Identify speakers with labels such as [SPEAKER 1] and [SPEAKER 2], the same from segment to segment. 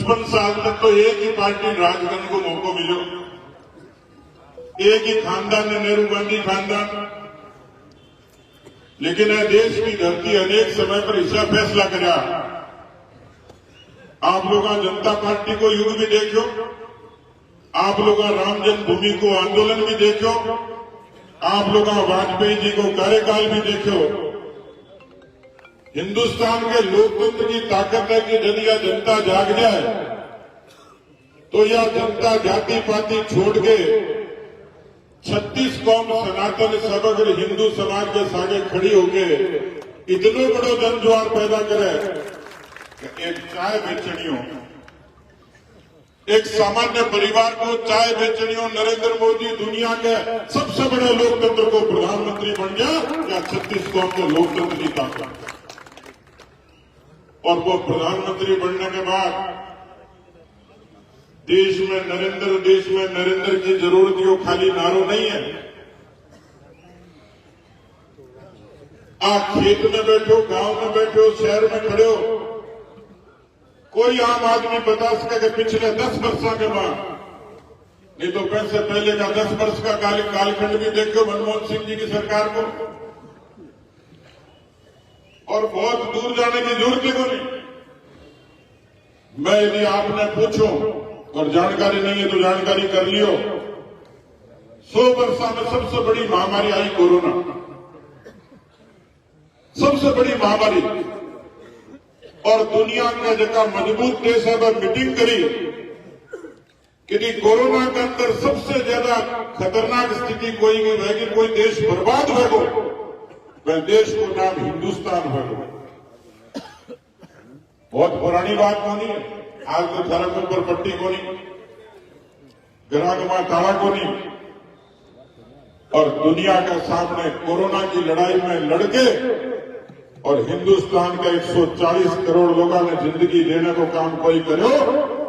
[SPEAKER 1] 55 साल तक तो एक ही पार्टी राज करने को मौका मिलो, एक ही खानदान है, नेहरू गांधी खानदान। लेकिन यह देश की धरती अनेक समय पर ऐसा फैसला करा। आप लोग जनता पार्टी को युग भी देखो, आप लोग राम जन्मभूमि को आंदोलन भी देखो, आप लोग वाजपेयी जी को कार्यकाल भी देखो। हिंदुस्तान के लोकतंत्र की ताकत है कि यदि यह जनता जाग जाए तो यह जनता जाति पाति छोड़ के 36 कौम सनातन समग्र हिंदू समाज के सागे खड़ी होके इतनो बड़ो जनजुआर पैदा करे कि एक चाय बेचनियों, एक सामान्य परिवार को चाय बेचनियों नरेंद्र मोदी दुनिया के सबसे बड़े लोकतंत्र को प्रधानमंत्री बन गया या 36 कौम के लोकतंत्र की ताकत। और वो प्रधानमंत्री बनने के बाद देश में नरेंद्र की जरूरत यो खाली नारो नहीं है। आप खेत में बैठो, गांव में बैठो, शहर में खड़े हो, कोई आम आदमी बता सके कि पिछले 10 वर्षों के बाद, नहीं तो पैसे पहले का 10 वर्ष का कालखंड भी देखो मनमोहन सिंह जी की सरकार को, और बहुत दूर जाने की जरूरत ही नहीं। मैं यदि आपने पूछो और जानकारी नहीं है तो जानकारी कर लियो, 100 वर्षों में सबसे बड़ी महामारी आई कोरोना, सबसे बड़ी महामारी। और दुनिया के जगह मजबूत देश है वह मीटिंग करी कि कोरोना के अंदर सबसे ज्यादा खतरनाक स्थिति कोई नहीं रहेगी, कोई देश बर्बाद होगा, वह देश को नाम हिंदुस्तान होगा। बहुत पुरानी बात होनी है, आज तो सड़कों पर पट्टी को नहीं, ग्राहक में ताला को नहीं, और दुनिया के सामने कोरोना की लड़ाई में लड़के और हिंदुस्तान के 140 करोड़ लोगों ने जिंदगी देने को काम कोई करो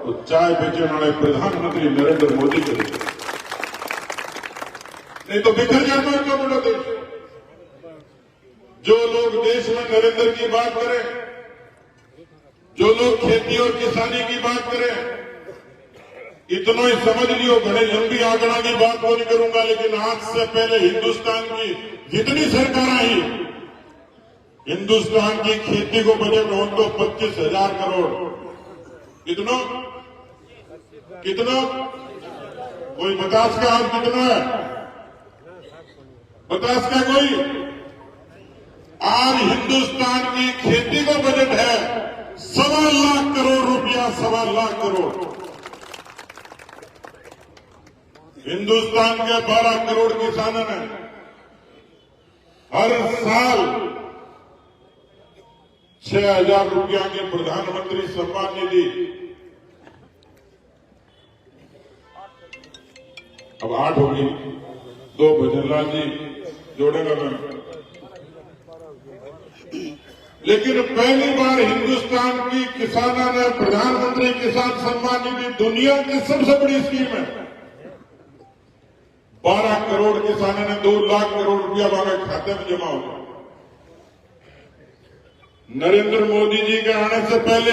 [SPEAKER 1] तो चाय बेचने वाले प्रधानमंत्री नरेंद्र मोदी करे, नहीं तो बिखर जाता है तो बड़ा देश। जो लोग देश में नरेंद्र की बात करें, जो लोग खेती और किसानी की बात करें, इतना ही समझ लियो, बड़े लंबी आंकड़ा की बात तो नहीं करूंगा, लेकिन आज से पहले हिंदुस्तान की जितनी सरकार आई, हिंदुस्तान की खेती को बजट हो तो 25,000 करोड़। कितना कोई 50 का आज कितना है? 50 का कोई? आज हिंदुस्तान की खेती का बजट है 1.25 लाख करोड़ रुपया, 1.25 लाख करोड़। हिंदुस्तान के 12 करोड़ किसानों ने हर साल 6,000 रुपया की प्रधानमंत्री सम्मान निधि, अब 8 होगी, 2 भजनलाल जी जोड़ेगा मैं। लेकिन पहली बार हिंदुस्तान की किसानों ने प्रधानमंत्री किसान सम्मान निधि दुनिया की सबसे बड़ी स्कीम है। 12 करोड़ किसानों ने 2 लाख करोड़ रुपया हमारे खाते में जमा होगा। नरेंद्र मोदी जी के आने से पहले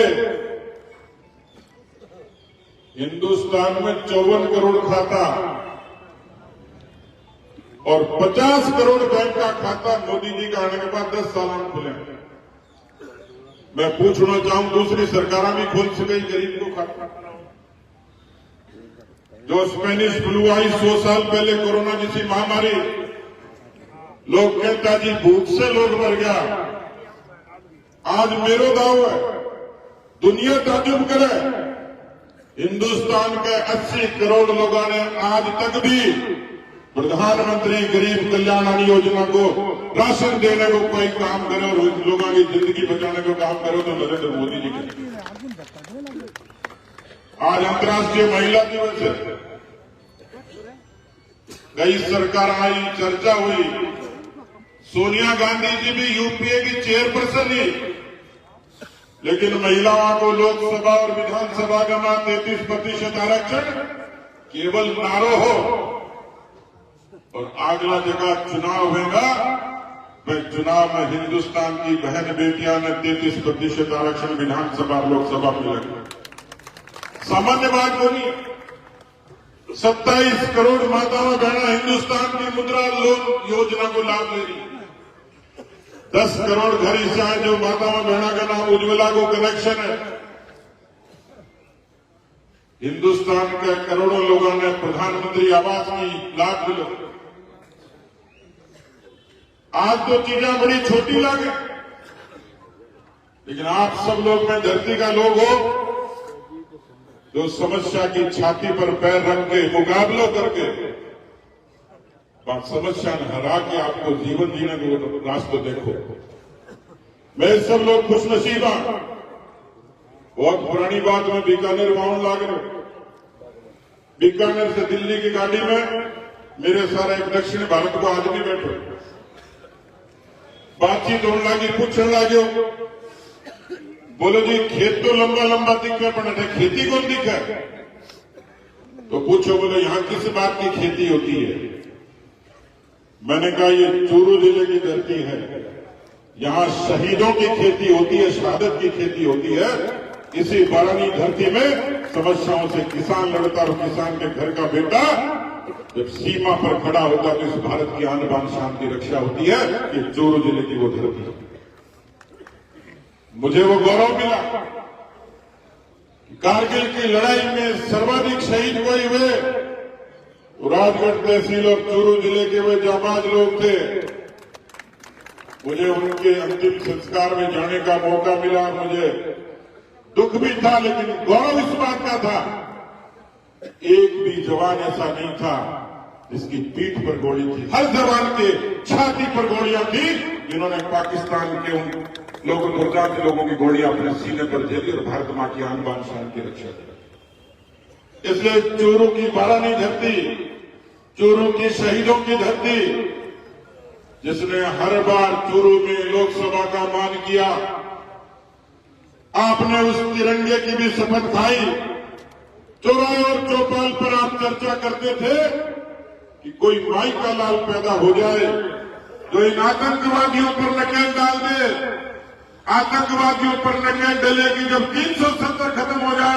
[SPEAKER 1] हिंदुस्तान में 54 करोड़ खाता और 50 करोड़ बैंक का खाता मोदी जी के आने के बाद 10 साल में खुले। मैं पूछना चाहूं, दूसरी सरकार भी खोल सके गरीब को खाता? जो स्पेनिश फ्लू आई 100 साल पहले, कोरोना जैसी महामारी, लोग कहता जी भूख से लोग मर गया। आज मेरो दाव है, दुनिया ताजुब करे, हिंदुस्तान के 80 करोड़ लोगों ने आज तक भी प्रधानमंत्री गरीब कल्याण अन्न योजना को राशन देने को कोई काम करे और लोगों की जिंदगी बचाने को काम करे तो नरेंद्र मोदी जी करे। आज अंतर्राष्ट्रीय महिला दिवस है, कई सरकार आई, चर्चा हुई, सोनिया गांधी जी भी यूपीए की चेयरपर्सन ही, लेकिन महिलाओं को लोकसभा और विधानसभा का 33% आरक्षण केवल नारो हो और अगला जगह चुनाव होगा, वह चुनाव में हिंदुस्तान की बहन बेटियां ने 33% आरक्षण विधानसभा लोकसभा में लगे। सामान्य बात बोली। 27 करोड़ माताओं बहना हिंदुस्तान की मुद्रा लोन योजना को लाभ ले रही। 10 करोड़ घर ऐसे हैं जो माताओं बहना का नाम उज्ज्वला को कनेक्शन है। हिंदुस्तान के करोड़ों लोगों ने प्रधानमंत्री आवास की लाभ मिला। आज तो चीजें बड़ी छोटी लगे, लेकिन आप सब लोग में धरती का लोग हो जो समस्या की छाती पर पैर रख के मुकाबला करके समस्या ने हरा के आपको जीवन जीने का रास्ता देखो। मैं सब लोग खुशनसीब हूं। बहुत पुरानी बात में बीकानेर वाउंड लाग रहे, बीकानेर से दिल्ली की गाड़ी में मेरे सारे एक दक्षिण भारत को आदमी बैठे, बातचीत होने लगी, पूछने लगे, बोलो जी खेत तो लंबा लंबा दिखे पर खेती कौन दिखा? तो पूछो, बोलो यहां किस बात की खेती होती है? मैंने कहा ये चूरू जिले की धरती है, यहां शहीदों की खेती होती है, शहादत की खेती होती है। इसी बारानी धरती में समस्याओं से किसान लड़ता और किसान के घर का बेटा जब सीमा पर खड़ा होता तो इस भारत की आन बान शान की रक्षा होती है। ये चूरू जिले की वो धरती है। मुझे वो गौरव मिला कि कारगिल की लड़ाई में सर्वाधिक शहीद वही हुए राजगढ़ तहसील और चूरू जिले के वे जाबाज लोग थे। मुझे उनके अंतिम संस्कार में जाने का मौका मिला। मुझे दुख भी था, लेकिन गौरव इस बात का था, एक भी जवान ऐसा नहीं था जिसकी पीठ पर गोली थी। हर जवान के छाती पर गोलियां थी, जिन्होंने पाकिस्तान के उन लोगों गुजरात के लोगों की गोलियां अपने सीने पर झेली और भारत मां की आन बान शान की रक्षा की। इसलिए चूरू की बारानी धरती, चूरू की शहीदों की धरती, जिसने हर बार चूरू में लोकसभा का मान किया, आपने उस तिरंगे की भी शपथ खाई। चौराहे और चौपाल पर आप चर्चा करते थे कि कोई माई का लाल पैदा हो जाए जो इन आतंकवादियों पर नकेल डाल दे, आतंकवादियों पर नकेल डलेगी जब 370 खत्म हो जाए।